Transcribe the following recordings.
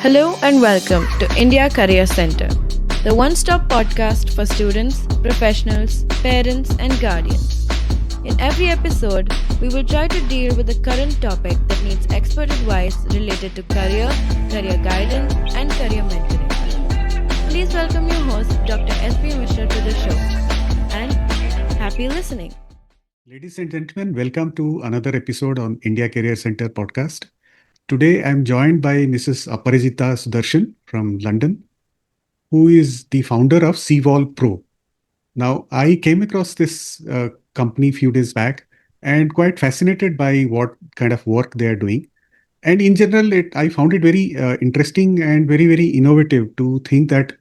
Hello and welcome to India Career Center, the one stop podcast for students, professionals, parents, and guardians. In every episode, we will try to deal with a current topic that needs expert advice related to career guidance, and career mentoring. Please welcome your host, Dr. S.B. Mishra, to the show. And happy listening. Ladies and gentlemen, welcome to another episode on India Career Center podcast. Today, I'm joined by Mrs. Aparajita Sudarshan from London, who is the founder of Cvolve Pro. Now, I came across this company a few days back and quite fascinated by what kind of work they are doing. And in general, I found it very interesting and very innovative to think that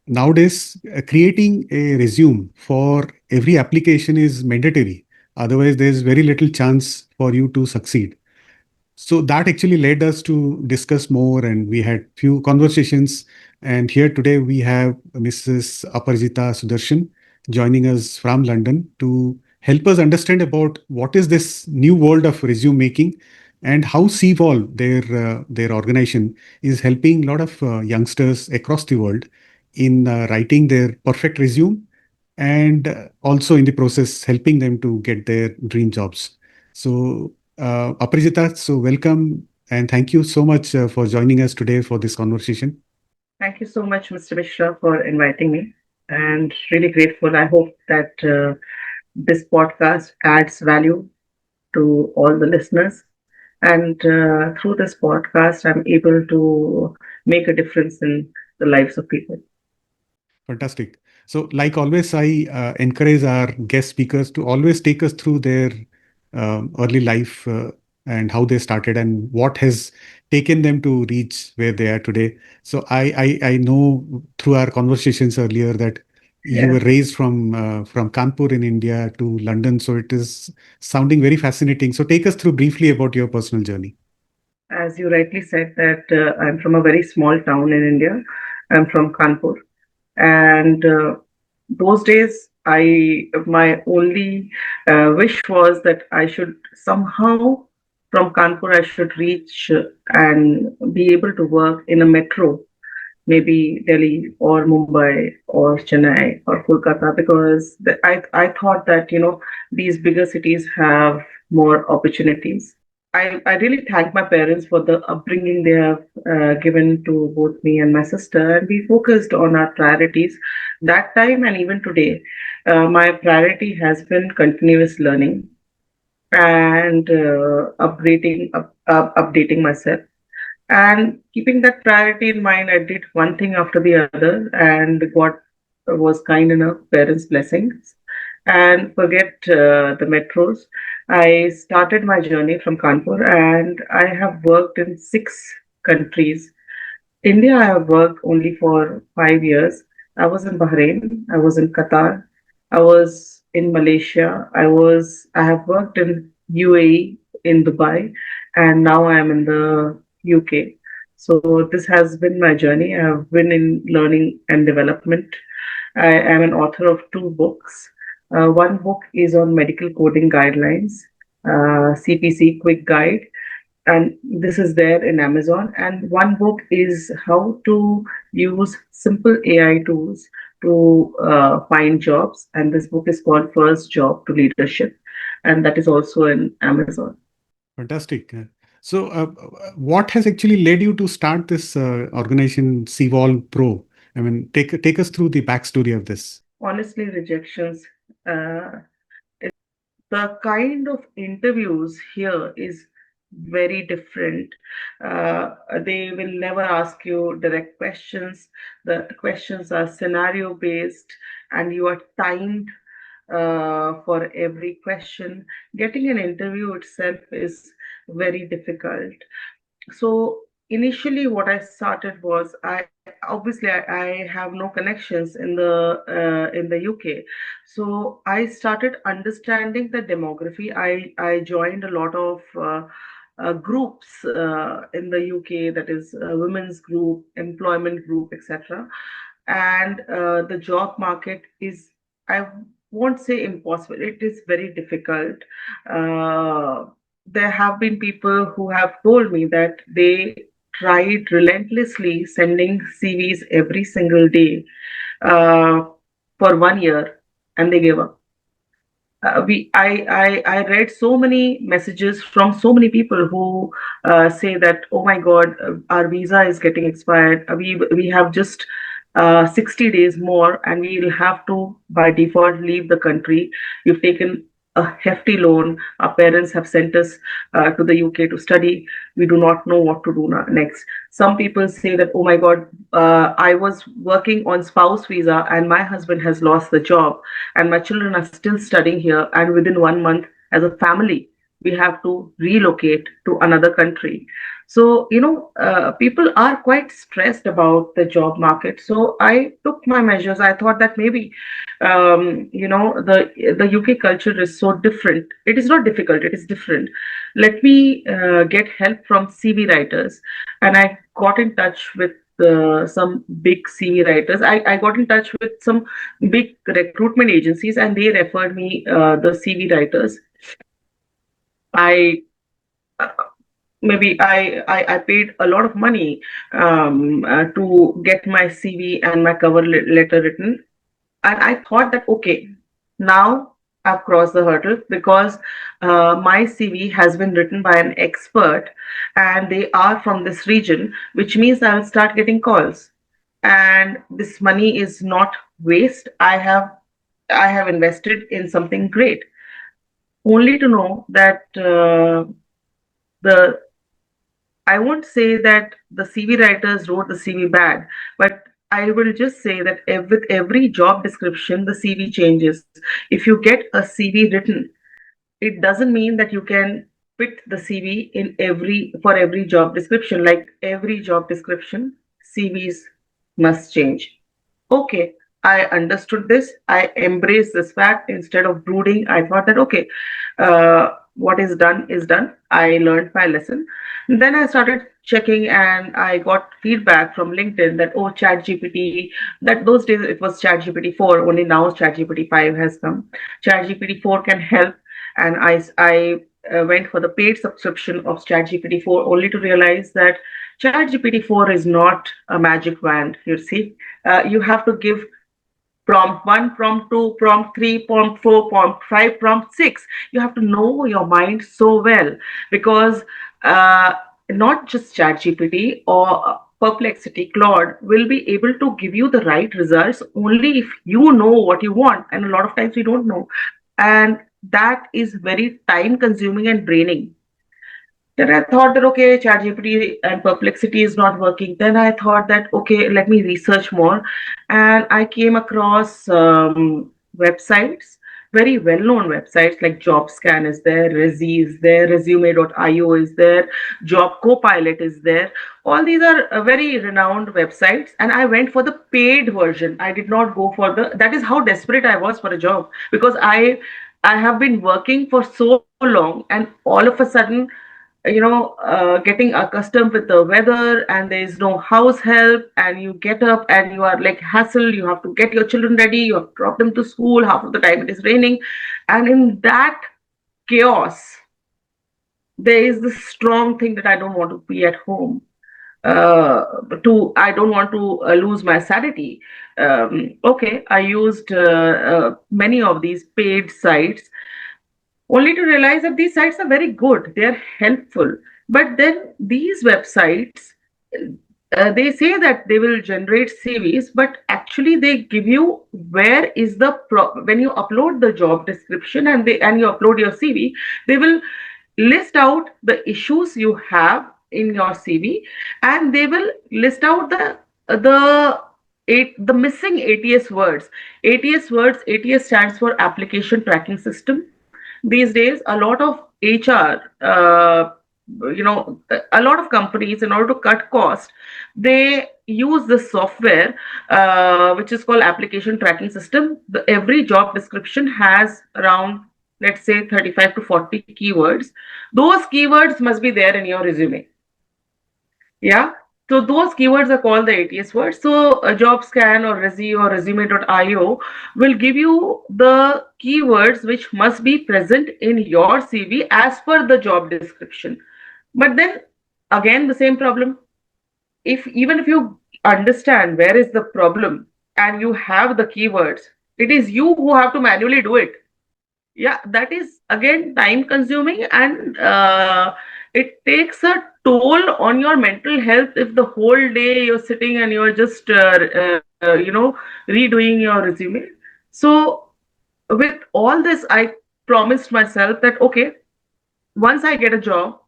nowadays creating a resume for every application is mandatory. Otherwise, there's very little chance for you to succeed. So that actually led us to discuss more, and we had few conversations. And here today we have Mrs. Aparajita Sudarshan joining us from London to help us understand about what is this new world of resume making and how CVOL, their organization, is helping a lot of youngsters across the world in writing their perfect resume and also in the process helping them to get their dream jobs. So Aparajita, so welcome and thank you so much for joining us today for this conversation. Thank you so much, Mr. Mishra, for inviting me, and really grateful. I hope that this podcast adds value to all the listeners. And through this podcast, I'm able to make a difference in the lives of people. Fantastic. So, like always, I encourage our guest speakers to always take us through their early life and how they started and what has taken them to reach where they are today. So, I know through our conversations earlier that you were Yeah. raised from Kanpur in India to London. So, it is sounding very fascinating. So, take us through briefly about your personal journey. As you rightly said, that I'm from a very small town in India. I'm from Kanpur. And those days, my only wish was that I should somehow from Kanpur I should reach and be able to work in a metro, maybe Delhi or Mumbai or Chennai or Kolkata, because I thought that these bigger cities have more opportunities. I really thank my parents for the upbringing they have given to both me and my sister, and we focused on our priorities that time and even today. My priority has been continuous learning and updating myself. And keeping that priority in mind, I did one thing after the other, and God was kind enough, parents' blessings. And forget the metros. I started my journey from Kanpur, and I have worked in 6 countries. India, I have worked only for 5 years. I was in Bahrain, I was in Qatar, I was in Malaysia, I have worked in UAE, in Dubai, and now I am in the UK. So this has been my journey. I have been in learning and development. I am an author of 2 books. One book is on medical coding guidelines, CPC Quick Guide, and this is there in Amazon. And one book is how to use simple AI tools to find jobs. And this book is called First Job to Leadership, and that is also in Amazon. Fantastic. So, what has actually led you to start this organization, Cvolve Pro? I mean, take us through the backstory of this. Honestly, rejections. Uh, the kind of interviews here is very different. They will never ask you direct questions. The questions are scenario based, and you are timed for every question. Getting an interview itself is very difficult. So initially what I started was, I have no connections in the UK. So I started understanding the demography. I joined a lot of groups in the UK, that is women's group, employment group, etc. And the job market is, I won't say impossible, it is very difficult. uh, there have been people who have told me that they tried relentlessly sending CVs every single day uh, for 1 year, and they gave up. I read so many messages from so many people who say that, oh my God, our visa is getting expired. We have just 60 days more, and we'll have to by default leave the country. We've taken a hefty loan. Our parents have sent us to the UK to study. We do not know what to do next. Some people say that, oh my God, I was working on spouse visa and my husband has lost the job and my children are still studying here, and within 1 month as a family we have to relocate to another country. So people are quite stressed about the job market. So I took my measures. I thought that maybe the UK culture is so different. It is not difficult, it is different. Let me get help from CV writers. And I got in touch with some big CV writers. I got in touch with some big recruitment agencies, and they referred me the CV writers. I maybe I paid a lot of money to get my CV and my cover letter written, and I thought that okay, now I've crossed the hurdle because my CV has been written by an expert, and they are from this region, which means I will start getting calls, and this money is not waste. I have invested in something great, only to know that the I won't say that the CV writers wrote the CV bad, but I will just say that with every job description, the CV changes. If you get a CV written, it doesn't mean that you can fit the CV in every job description. Like every job description, CVs must change. Okay, I understood this. I embraced this fact. Instead of brooding, I thought that okay, what is done is done. I learned my lesson. Then I started checking, and I got feedback from LinkedIn that oh, ChatGPT. That those days it was ChatGPT 4. Only now ChatGPT 5 has come. ChatGPT 4 can help, and I went for the paid subscription of ChatGPT 4, only to realize that ChatGPT 4 is not a magic wand. You see, you have to give prompt 1, prompt 2, prompt 3, prompt 4, prompt 5, prompt 6. You have to know your mind so well, because uh, not just ChatGPT or Perplexity, Claude will be able to give you the right results only if you know what you want. And a lot of times we don't know. And that is very time consuming and draining. Then I thought that okay, ChatGPT and Perplexity is not working. Then I thought that okay, let me research more, and I came across websites, very well-known websites like JobScan is there, Resi is there, Resume.io is there, Job Copilot is there. All these are very renowned websites, and I went for the paid version. I did not go for the. That is how desperate I was for a job, because I have been working for so long, and all of a sudden getting accustomed with the weather, and there is no house help, and you get up and you are like hassle. You have to get your children ready, you have to drop them to school, half of the time it is raining, and in that chaos there is this strong thing that I don't want to be at home. I don't want to lose my sanity. Okay, I used many of these paid sites, only to realize that these sites are very good, they are helpful. But then these websites, they say that they will generate CVs, but actually they give you where is the when you upload the job description and you upload your CV, they will list out the issues you have in your CV, and they will list out the the missing ATS words. ATS stands for application tracking system. These days a lot of HR, a lot of companies, in order to cut cost, they use this software, which is called application tracking system. Every job description has around, let's say, 35 to 40 keywords. Those keywords must be there in your resume. Yeah. So those keywords are called the ATS words. So a job scan or Resi or resume.io will give you the keywords which must be present in your CV as per the job description. But then again, the same problem. if even if you understand where is the problem and you have the keywords, it is you who have to manually do it. Yeah, that is again time consuming, and it takes a toll on your mental health if the whole day you're sitting and you're just redoing your resume. So with all this, I promised myself that okay, once I get a job,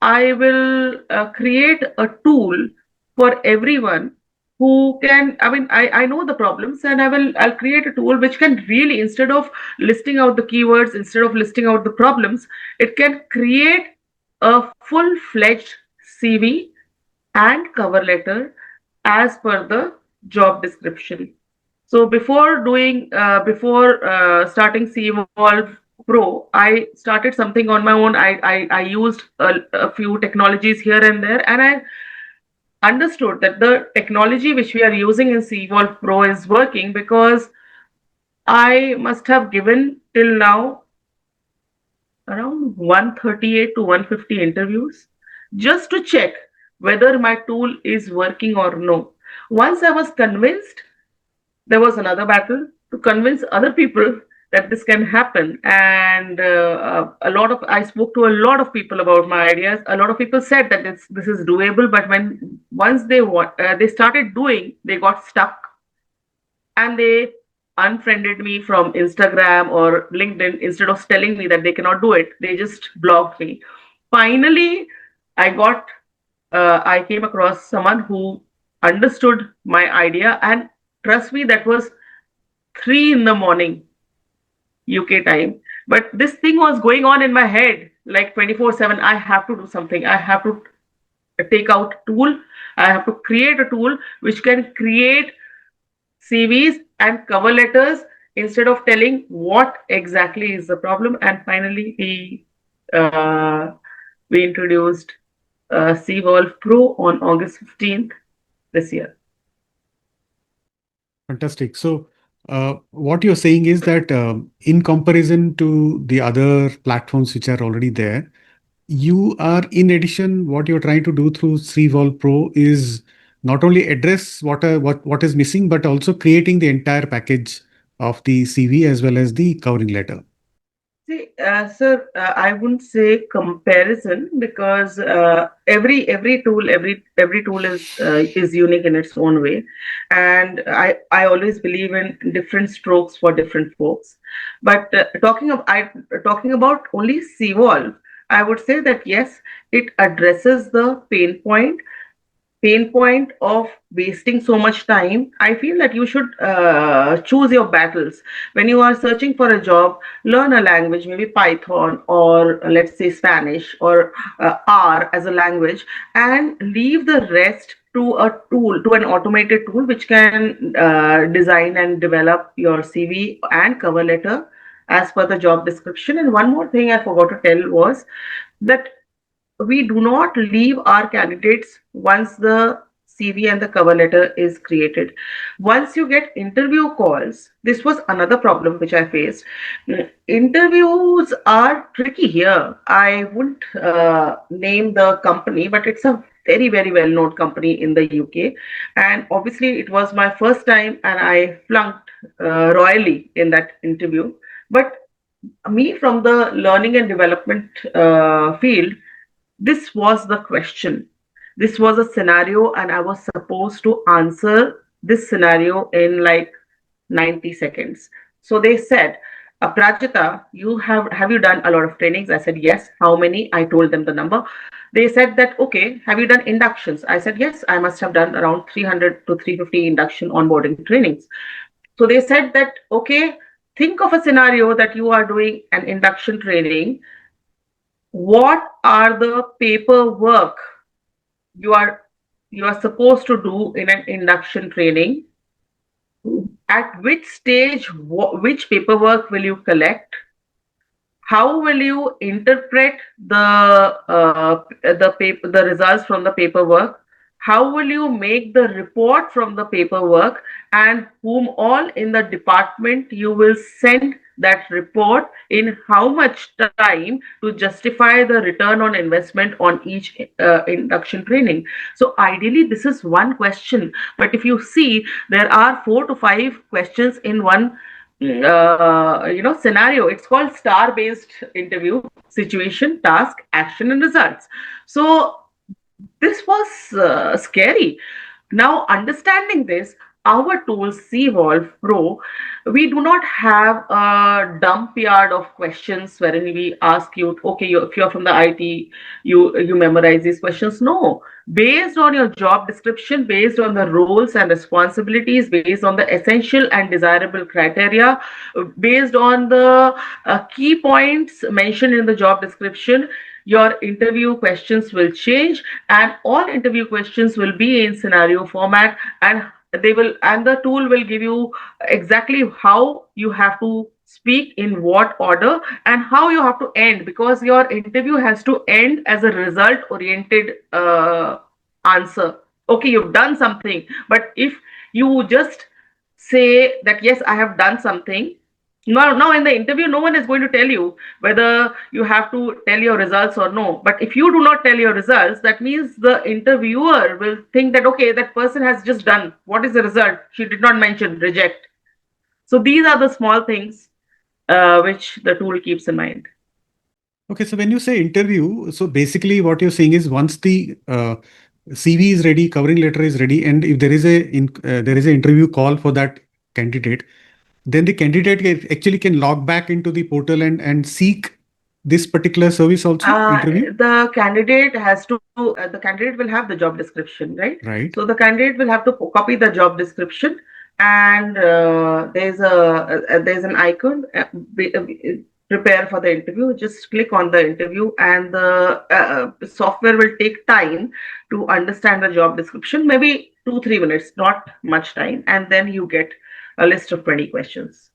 I will create a tool for everyone who can. I mean, I know the problems, and I'll create a tool which can really, instead of listing out the keywords, instead of listing out the problems, it can create a full-fledged CV and cover letter as per the job description. So before starting Cvolve Pro, I started something on my own. I used a few technologies here and there, and I understood that the technology which we are using in Cvolve Pro is working because I must have given till now around 138 to 150 interviews just to check whether my tool is working or no. Once I was convinced, there was another battle to convince other people that this can happen. And I spoke to a lot of people about my ideas. A lot of people said that this is doable, but when once they started doing, they got stuck, and they unfriended me from Instagram or LinkedIn. Instead of telling me that they cannot do it, they just blocked me. Finally, I got I came across someone who understood my idea, and trust me, that was 3 in the morning UK time. But this thing was going on in my head like 24/7. I have to do something. I have to take out a tool. I have to create a tool which can create CVs and cover letters instead of telling what exactly is the problem. And finally, uh, we introduced Cvolve Pro on August 15th this year. Fantastic. So, what you're saying is that in comparison to the other platforms which are already there, you are, in addition, what you're trying to do through Cvolve Pro is not only address what is missing, but also creating the entire package of the CV as well as the covering letter. See, sir, I wouldn't say comparison because every tool is unique in its own way, and I always believe in different strokes for different folks. But talking about only Cvolve, I would say that yes, it addresses the pain point of wasting so much time. I feel that you should choose your battles. When you are searching for a job, learn a language, maybe Python or let's say Spanish or R as a language, and leave the rest to a tool, to an automated tool which can design and develop your CV and cover letter as per the job description. And one more thing I forgot to tell was that we do not leave our candidates once the CV and the cover letter is created. Once you get interview calls, this was another problem which I faced. Interviews are tricky here. I wouldn't name the company, but it's a very, very well known company in the UK. And obviously, it was my first time, and I flunked royally in that interview. But me, from the learning and development field, this was the question. This was a scenario, and I was supposed to answer this scenario in like 90 seconds. So they said, Prajita, have you done a lot of trainings? I said yes. How many? I told them the number. They said that okay, have you done inductions? I said yes, I must have done around 300 to 350 induction onboarding trainings. So they said that okay, think of a scenario that you are doing an induction training. What are the paperwork you are supposed to do in an induction training? At which stage, which paperwork will you collect? How will you interpret the results from the paperwork? How will you make the report from the paperwork? And whom all in the department you will send that report in how much time to justify the return on investment on each induction training. So ideally this is one question, but if you see, there are 4 to 5 questions in one scenario. It's called star based interview: situation, task, action, and results. So this was scary. Now, understanding this, our tool Cvolve Pro, we do not have a dump yard of questions wherein we ask you, okay, if you're from the IT, you memorize these questions. No, based on your job description, based on the roles and responsibilities, based on the essential and desirable criteria, based on the key points mentioned in the job description, your interview questions will change, and all interview questions will be in scenario format, and the tool will give you exactly how you have to speak in what order and how you have to end, because your interview has to end as a result oriented answer. Okay, you've done something, but if you just say that yes, I have done something, now in the interview, no one is going to tell you whether you have to tell your results or no. But if you do not tell your results, that means the interviewer will think that, okay, that person has just done. What is the result? She did not mention, reject. So these are the small things which the tool keeps in mind. Okay, so when you say interview, so basically what you're saying is once the CV is ready, covering letter is ready, and if there is an interview call for that candidate, then the candidate actually can log back into the portal and seek this particular service also, interview? The candidate will have the job description, right? Right. So the candidate will have to copy the job description, and there's an icon, prepare for the interview. Just click on the interview, and the software will take time to understand the job description, maybe 2-3 minutes, not much time, and then you get a list of 20 questions.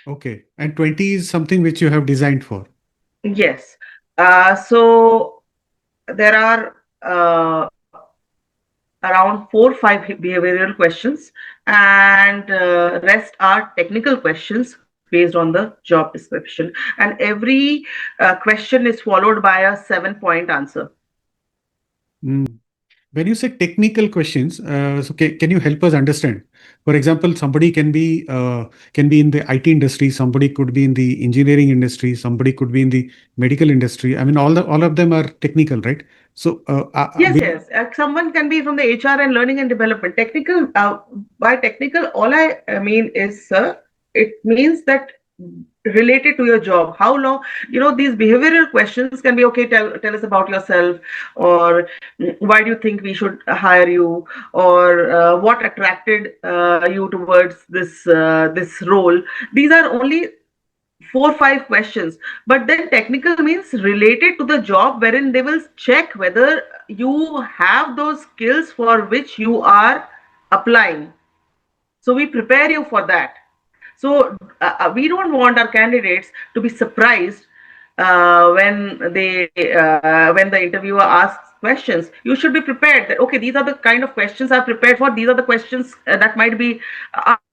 Okay. And 20 is something which you have designed for. Yes. So there are around 4 or 5 behavioral questions, and rest are technical questions based on the job description. And every question is followed by a 7-point answer. Mm. When you say technical questions, so can you help us understand? For example, somebody can be in the IT industry, somebody could be in the engineering industry, somebody could be in the medical industry. I mean, all of them are technical, right? So, Yes. Someone can be from the HR and learning and development. Technical, by technical, all I mean is, it means that related to your job. How long, these behavioral questions can be, okay, tell us about yourself, or why do you think we should hire you, or what attracted you towards this role. These are only 4 or 5 questions, but then technical means related to the job, wherein they will check whether you have those skills for which you are applying. So we prepare you for that. So we don't want our candidates to be surprised when the interviewer asks questions. You should be prepared that, okay, these are the kind of questions I've prepared for. These are the questions that might be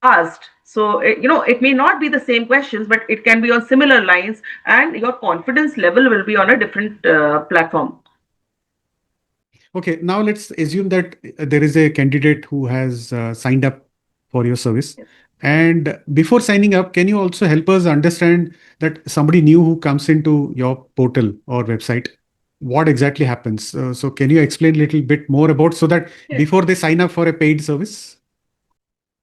asked. So it may not be the same questions, but it can be on similar lines, and your confidence level will be on a different platform. okay, now let's assume that there is a candidate who has signed up for your service. Yes. And before signing up, can you also help us understand that somebody new who comes into your portal or website, what exactly happens? So can you explain a little bit more about, so that Yes. before they sign up for a paid service?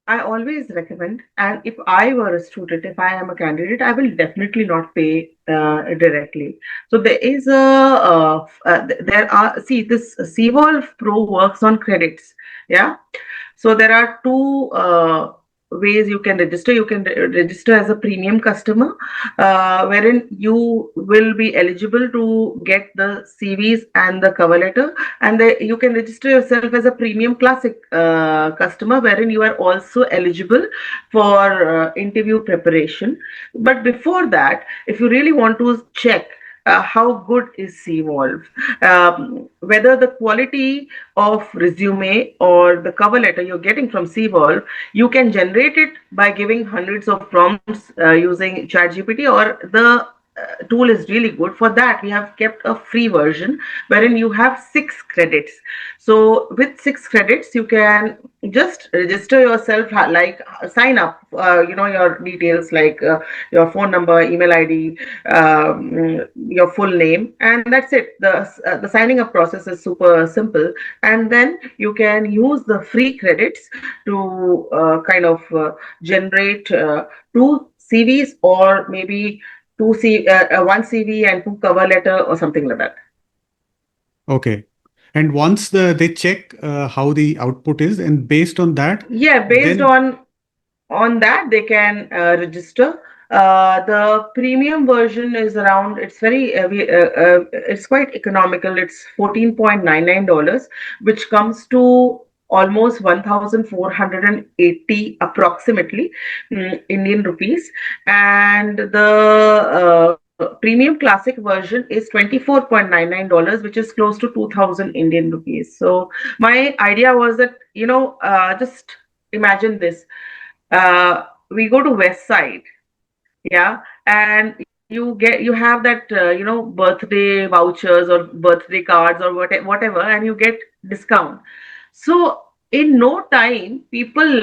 I always recommend, and if I were a student, if I am a candidate, I will definitely not pay directly. So there is there are, see, this Cvolve Pro works on credits. Yeah. So there are two ways you can register. You can register as a premium customer, wherein you will be eligible to get the CVs and the cover letter, and you can register yourself as a premium classic customer, wherein you are also eligible for interview preparation. But before that, if you really want to check how good is Cvolve? Whether the quality of resume or the cover letter you're getting from Cvolve, you can generate it by giving hundreds of prompts using ChatGPT, or the tool is really good. For that, we have kept a free version wherein you have 6 credits. So with 6 credits, you can just register yourself, like sign up, your details like your phone number, email ID, your full name, and that's it. The signing up process is super simple, and then you can use the free credits to kind of generate two CVs, or maybe one CV and two cover letter or something like that. Okay. And once they check how the output is, and based on that, Yeah, based then on that they can register. The premium version is around, it's very it's quite economical. It's $14.99, which comes to almost 1480 approximately, Indian rupees. And the premium classic version is $24.99, which is close to 2000 Indian rupees. So my idea was that, just imagine this. We go to West Side, yeah, and you have that birthday vouchers or birthday cards or whatever, and you get discount. So in no time, even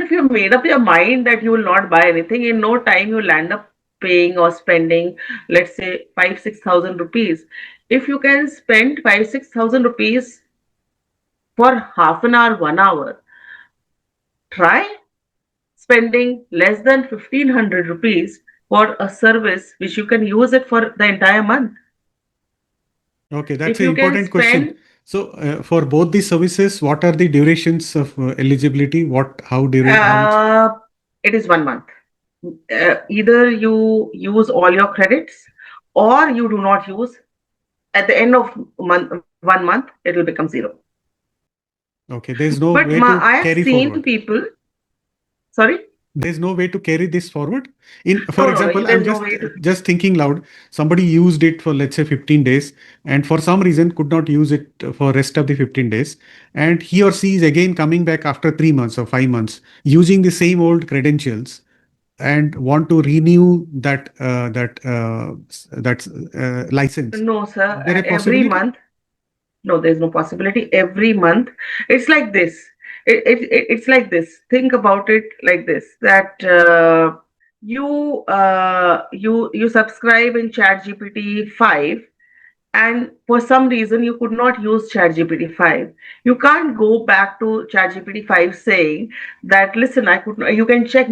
if you made up your mind that you will not buy anything, in no time you'll end up paying or spending, let's say, 5-6 thousand rupees. If you can spend 5-6 thousand rupees for half an hour, 1 hour, try spending less than 1500 rupees for a service which you can use it for the entire month. okay, that's If an you can important question. spend, So for both the services, what are the durations of eligibility? How much? uh, it is 1 month. Either you use all your credits or you do not use. At the end of 1 month, it will become zero. Okay, there's no But way to I have carry seen forward. people. Sorry. There's no way to carry this forward. For No, no, no. example, I'm There's no just way to. just thinking loud. Somebody used it for, let's say, 15 days, and for some reason could not use it for rest of the 15 days, and he or she is again coming back after 3 months or 5 months using the same old credentials and want to renew that license. No, Is sir. there a Every possibility? month. No, there's no possibility. Every month, it's like this. It's like this. Think about it like this: that you subscribe in ChatGPT 5, and for some reason you could not use ChatGPT 5. You can't go back to ChatGPT 5 saying that, listen, I could not, you can check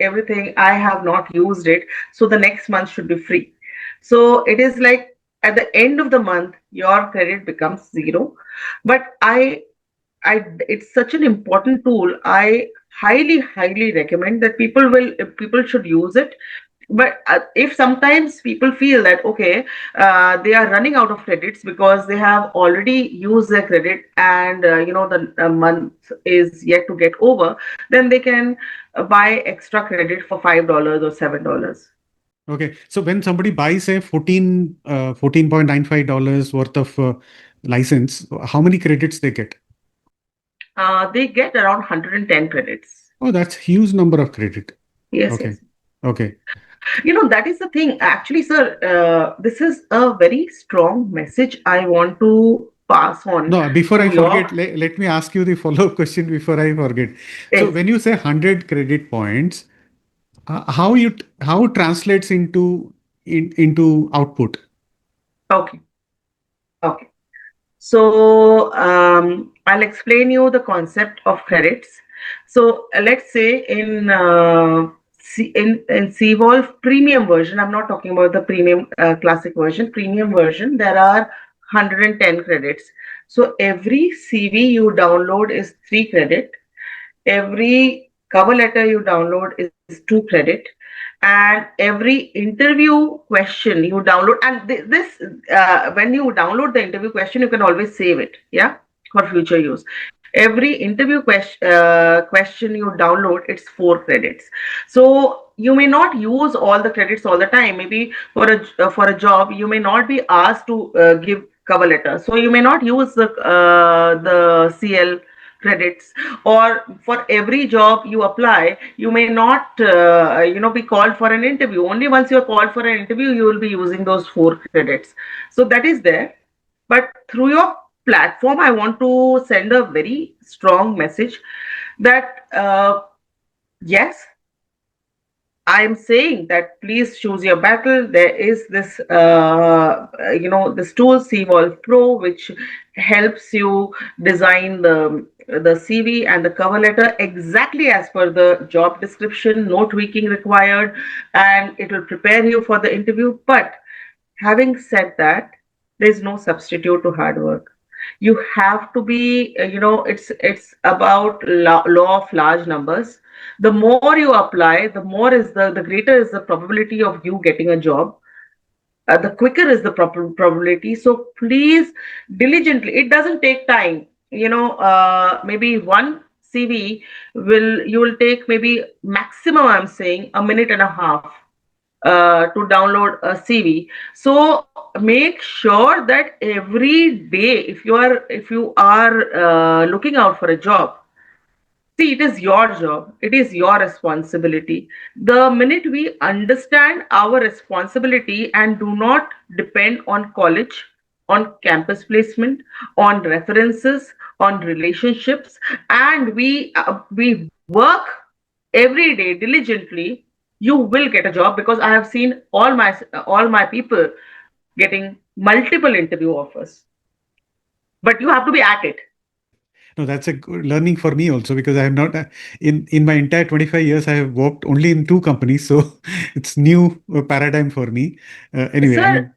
everything, I have not used it, so the next month should be free. So it is like at the end of the month your credit becomes zero. But I it's such an important tool. I highly recommend that people should use it. But if sometimes people feel that, okay, they are running out of credits because they have already used their credit, and the month is yet to get over, then they can buy extra credit for $5 or $7. Okay, so when somebody buys a $14.95 worth of license, how many credits they get? They get around 110 credits. Oh, that's huge number of credit. Yes, Okay. yes. Okay. That is the thing. Actually, sir, this is a very strong message I want to pass on No, before I to your. forget, let me ask you the follow-up question before I forget. So Yes. when you say 100 credit points, how translates into output? Okay. Okay. So I'll explain you the concept of credits. So let's say in Cvolve premium version, I'm not talking about the premium classic version. Premium version, there are 110 credits. So every CV you download is 3 credit. Every cover letter you download is 2 credit, and every interview question you download, and when you download the interview question, you can always save it, yeah, for future use. Every interview question you download, it's 4 credits. So you may not use all the credits all the time. Maybe for a job, you may not be asked to give cover letter. So you may not use the CL credits, or for every job you apply you may not be called for an interview. Only once you're called for an interview you will be using those 4 credits. So that is there. But through your platform I want to send a very strong message that yes, I am saying that please choose your battle. There is this tool Cvolve Pro, which helps you design the CV and the cover letter exactly as per the job description, no tweaking required, and it will prepare you for the interview. But having said that, there is no substitute to hard work. You have to be, it's about law of large numbers. The more you apply, the more is the greater is the probability of you getting a job. The quicker is the probability. So please diligently. It doesn't take time. Maybe one CV you will take maybe maximum. I'm saying a minute and a half to download a CV. So make sure that every day, if you are looking out for a job, see, it is your job, it is your responsibility. The minute we understand our responsibility and do not depend on college, on campus placement, on references, on relationships, and we work every day diligently, you will get a job, because I have seen all my people getting multiple interview offers. But you have to be at it. No, that's a good learning for me also, because I have not in my entire 25 years I have worked only in 2 companies, so it's new paradigm for me. Anyway, I Sir, mean,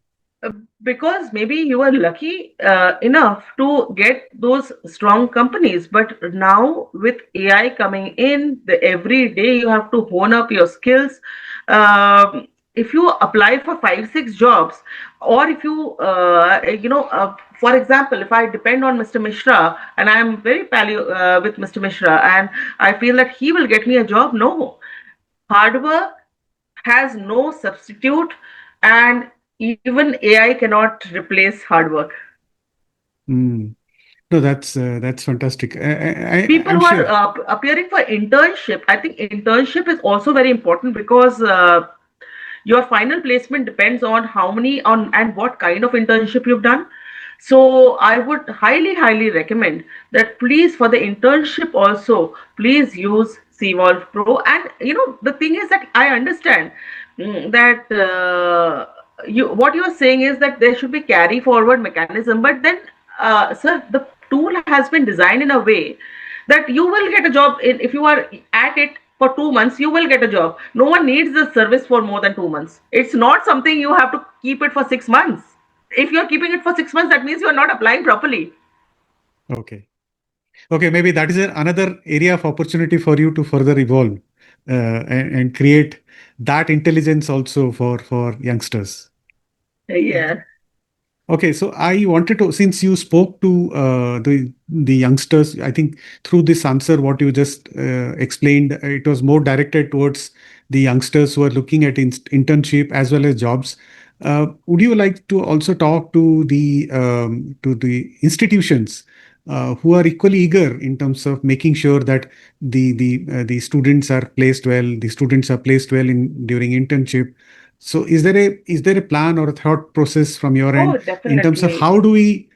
because maybe you are lucky enough to get those strong companies, but now with AI coming in, every day you have to hone up your skills. If you apply for 5 6 jobs, or if for example, if I depend on Mr. Mishra and I am very with Mr. Mishra and I feel that he will get me a job, no. Hard work has no substitute, and even AI cannot replace hard work. mm, no, that's fantastic. People I'm who are sure. appearing for internship, I think internship is also very important, because your final placement depends on how many on and what kind of internship you've done. So I would highly recommend that please, for the internship also, please use Cvolve Pro. And the thing is that I understand that what you are saying is that there should be carry forward mechanism, but then sir, the tool has been designed in a way that you will get a job if you are at it for 2 months. You will get a job. No one needs the service for more than 2 months. It's not something you have to keep it for 6 months. If you're keeping it for 6 months, that means you're not applying properly. Okay. Okay, maybe that is another area of opportunity for you to further evolve and create that intelligence also for youngsters. Yeah. Okay, so I wanted to, since you spoke to the youngsters, I think through this answer, what you just explained, it was more directed towards the youngsters who are looking at internship as well as jobs. Would you like to also talk to the institutions who are equally eager in terms of making sure that the students are placed well, the students are placed well in during internship? So is there a plan or a thought process from your Oh, end in terms of definitely. how do we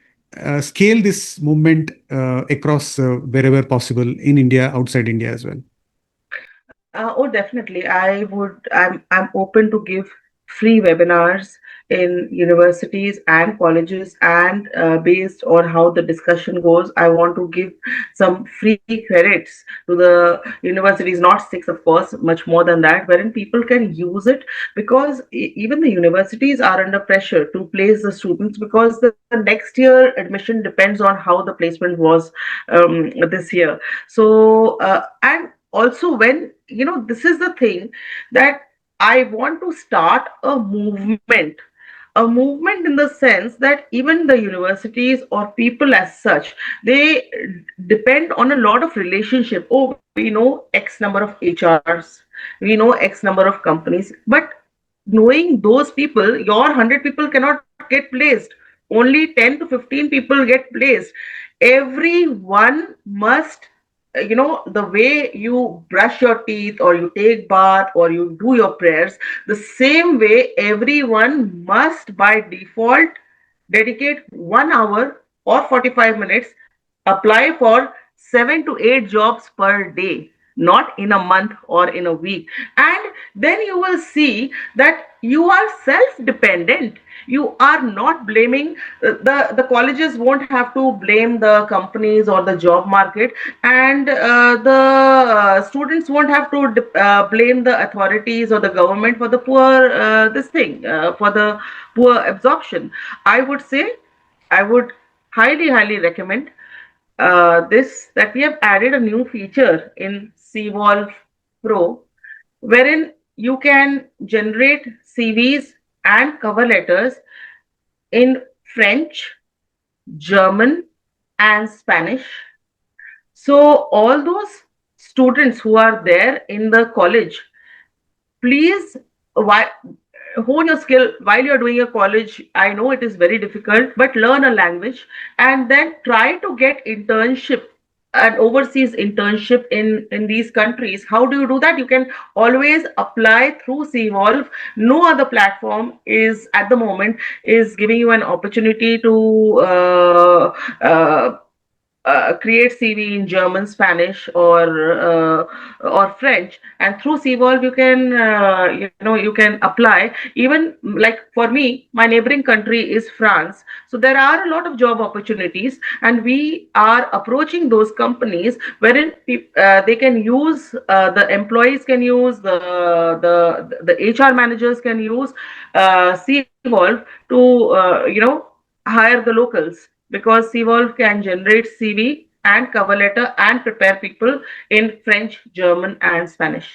scale this movement across wherever possible in India, outside India as well? Oh, definitely. I'm open to give free webinars in universities and colleges, and based on how the discussion goes, I want to give some free credits to the universities, not 6, of course, much more than that, wherein people can use it, because even the universities are under pressure to place the students, because the next year admission depends on how the placement was this year. So, and also, when this is the thing that I want to start a movement, a movement in the sense that even the universities or people as such, they depend on a lot of relationship. Oh, we know X number of HRs, we know X number of companies, but knowing those people, your 100 people cannot get placed. Only 10 to 15 people get placed. Everyone must, the way you brush your teeth or you take bath or you do your prayers, the same way everyone must by default dedicate 1 hour or 45 minutes, apply for 7 to 8 jobs per day, not in a month or in a week. And then you will see that you are self dependent. You are not blaming, the colleges won't have to blame the companies or the job market, and the students won't have to blame the authorities or the government for the poor, this thing, for the poor absorption. I would say, I would highly recommend this, that we have added a new feature in Cvolve Pro, wherein you can generate CVs and cover letters in French, German, and Spanish. So all those students who are there in the college, please, why, hone your skill while you're doing your college. I know it is very difficult, but learn a language and then try to get internship, an overseas internship in these countries. How do you do that? You can always apply through Cvolve. No other platform is at the moment is giving you an opportunity to create CV in German, Spanish, or French, and through Cvolve you can, you can apply. Even like for me, my neighboring country is France, so there are a lot of job opportunities, and we are approaching those companies wherein they can use, the employees can use, the HR managers can use Cvolve to, hire the locals, because Cvolve can generate CV and cover letter and prepare people in French, German, and Spanish.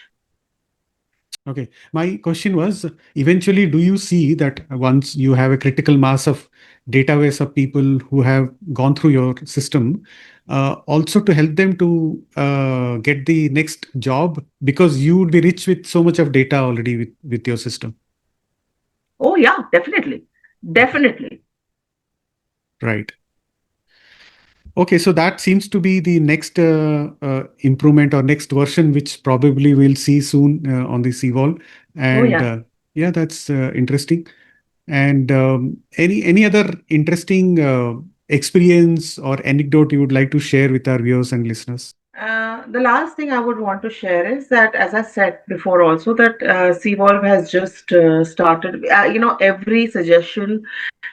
Okay. My question was, eventually, do you see that once you have a critical mass of database of people who have gone through your system, also to help them to get the next job, because you would be rich with so much of data already with your system? Oh yeah, definitely. Definitely. Right. Okay, so that seems to be the next improvement or next version, which probably we'll see soon on the Cvolve. Oh And yeah. yeah, that's interesting. And any other interesting experience or anecdote you would like to share with our viewers and listeners? The last thing I would want to share is that, as I said before, also that Cvolve has just started. Every suggestion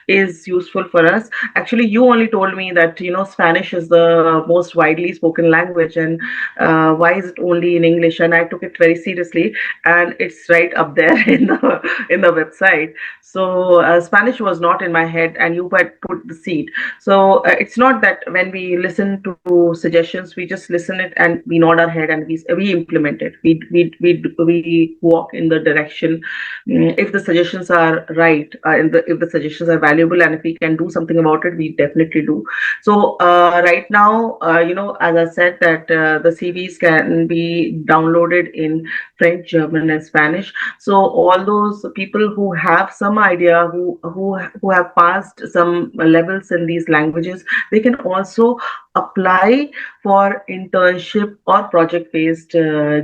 is useful for us. Actually, you only told me that Spanish is the most widely spoken language, and why is it only in English? And I took it very seriously, and it's right up there in the website. So Spanish was not in my head, and you had put the seed. So it's not that when we listen to suggestions, we just listen it and we nod our head and we implement it. We walk in the direction. If the suggestions are right, and if the suggestions are valuable, and if we can do something about it, we definitely do. So right now, as I said, that the CVs can be downloaded in French, German, and Spanish. So all those people who have some idea, who have passed some levels in these languages, they can also apply for internship or project-based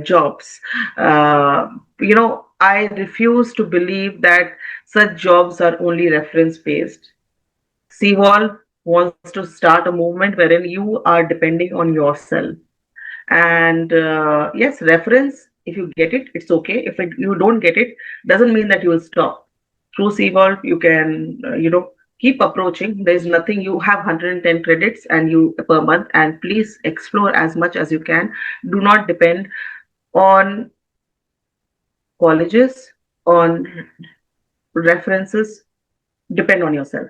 jobs. I refuse to believe that such jobs are only reference-based. Cvolve wants to start a movement wherein you are depending on yourself. And yes, reference, if you get it, it's okay. If you don't get it, doesn't mean that you will stop. Through Cvolve, you can, keep approaching. There's nothing, you have 110 credits and you per month, and please explore as much as you can. Do not depend on colleges, on references. Depend on yourself.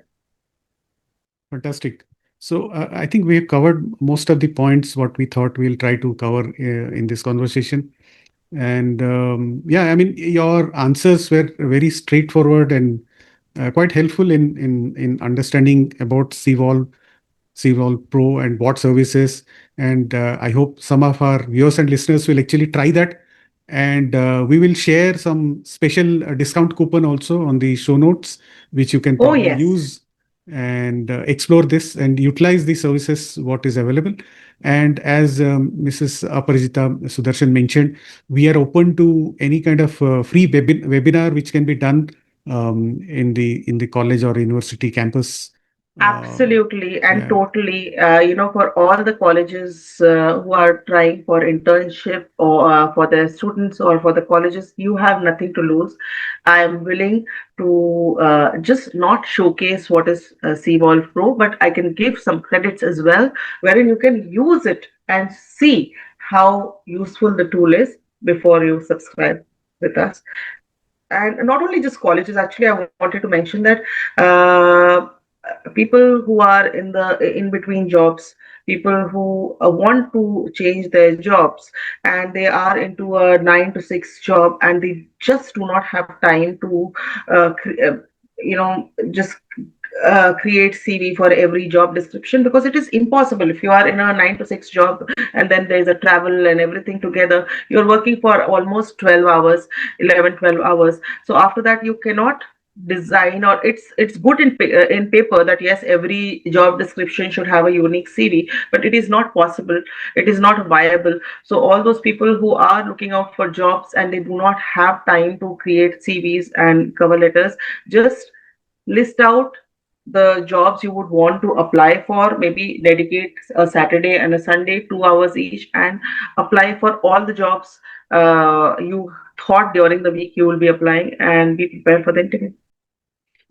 Fantastic. So I think we have covered most of the points what we thought we'll try to cover in this conversation. And yeah, I mean, your answers were very straightforward and quite helpful in understanding about Cvolve Pro and what services. And I hope some of our viewers and listeners will actually try that. And we will share some special discount coupon also on the show notes, which you can Oh, probably yes. use and explore this and utilize the services what is available. And as Mrs. Aparajita Sudarshan mentioned, we are open to any kind of free webinar which can be done in the college or university campus. Absolutely and Yeah. totally. For all the colleges who are trying for internship or for the students or for the colleges, you have nothing to lose. I am willing to just not showcase what is Cvolve Pro, but I can give some credits as well, wherein you can use it and see how useful the tool is before you subscribe with us. And not only just colleges, actually, I wanted to mention that uh, people who are in between jobs, people who want to change their jobs, and they are into a 9 to 6 job, and they just do not have time to just create CV for every job description, because it is impossible. If you are in a 9 to 6 job and then there's a travel and everything together, you're working for almost 12 hours, 11, 12 hours. So after that, you cannot design, or it's good in paper that yes, every job description should have a unique CV, but it is not possible. It is not viable. So all those people who are looking out for jobs and they do not have time to create CVs and cover letters, just list out the jobs you would want to apply for, maybe dedicate a Saturday and a Sunday, 2 hours each, and apply for all the jobs you thought during the week you will be applying, and be prepared for the interview.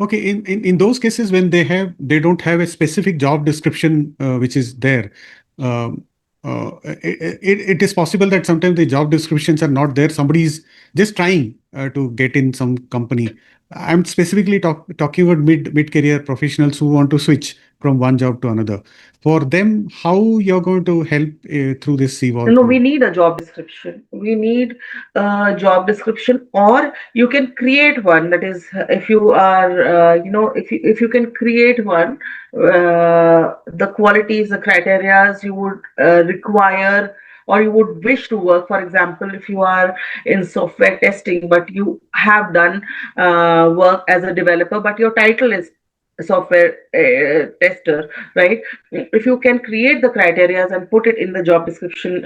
Okay, in those cases when they don't have a specific job description which is there, um, it is possible that sometimes the job descriptions are not there. Somebody is just trying to get in some company. I'm specifically talking about mid career professionals who want to switch from one job to another. For them, how you're going to help through this Cvolve No, we Pro? need a job description. We need a job description, or you can create one. That is, if you are, if you can create one, the qualities, the criterias you would require or you would wish to work. For example, if you are in software testing, but you have done work as a developer, but your title is software tester, right? If you can create the criteria and put it in the job description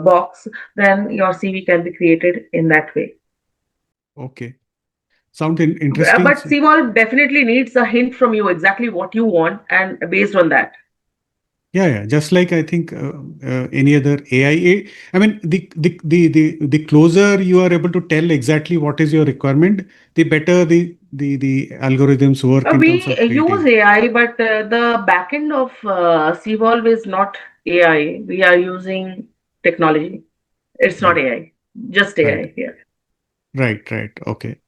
box, then your CV can be created in that way. Okay, sounds interesting. But Cvolve definitely needs a hint from you exactly what you want, and based on that. Yeah, yeah. Just like I think any other AI. I mean, the closer you are able to tell exactly what is your requirement, the better the algorithms work in terms We of use creating. AI, but the backend of Cvolve is not AI. We are using technology. It's not Right, AI, just right, AI here. right, right. Okay.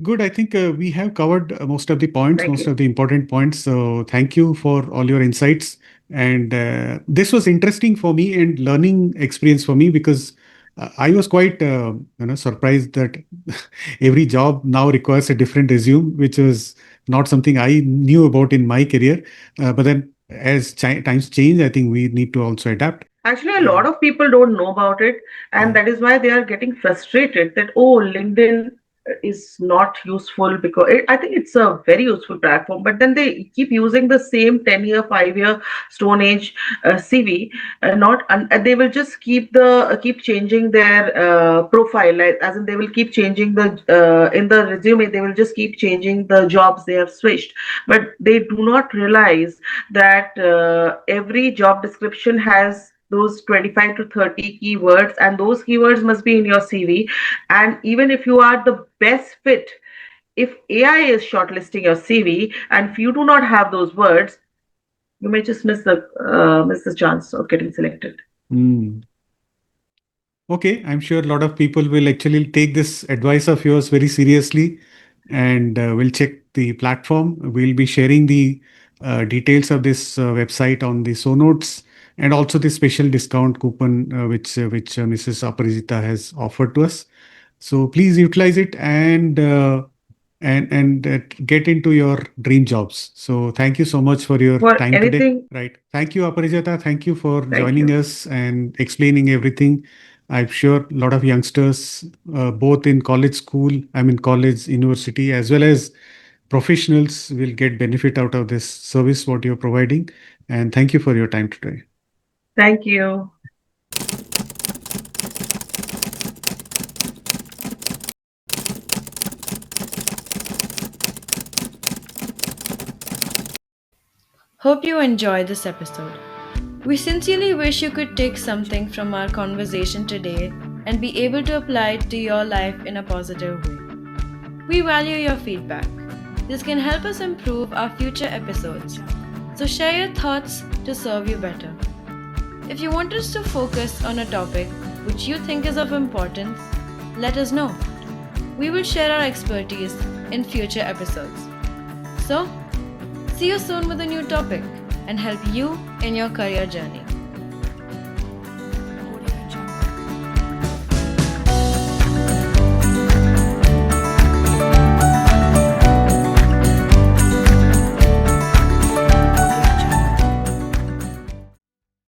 Good. I think we have covered most of the points, Thank most you. of the important points. So thank you for all your insights. And this was interesting for me and learning experience for me because I was quite surprised that every job now requires a different resume, which was not something I knew about in my career. But then as times change, I think we need to also adapt. Actually, a lot And of people don't know about it, and yeah, that is why they are getting frustrated that, oh, LinkedIn is not useful, because I think it's a very useful platform, but then they keep using the same 10-year, 5-year Stone Age CV, not and they will just keep changing their profile, like, as in they will keep changing the in the resume, they will just keep changing the jobs they have switched, but they do not realize that every job description has those 25 to 30 keywords, and those keywords must be in your CV. And even if you are the best fit, if AI is shortlisting your CV and if you do not have those words, you may just miss the chance of getting selected. mm, okay, I'm sure a lot of people will actually take this advice of yours very seriously and will check the platform. We'll be sharing the details of this website on the show notes and also the special discount coupon which Mrs. Aparajita has offered to us. So please utilize it and and get into your dream jobs. So thank you so much for your For time today. anything, Right. Thank you, Aparajita. Thank you for thank joining you. us and explaining everything. I'm sure a lot of youngsters, both in college, university, as well as professionals, will get benefit out of this service what you're providing. And thank you for your time today. Thank you. Hope you enjoyed this episode. We sincerely wish you could take something from our conversation today and be able to apply it to your life in a positive way. We value your feedback. This can help us improve our future episodes. So share your thoughts to serve you better. If you want us to focus on a topic which you think is of importance, let us know. We will share our expertise in future episodes. So, see you soon with a new topic and help you in your career journey.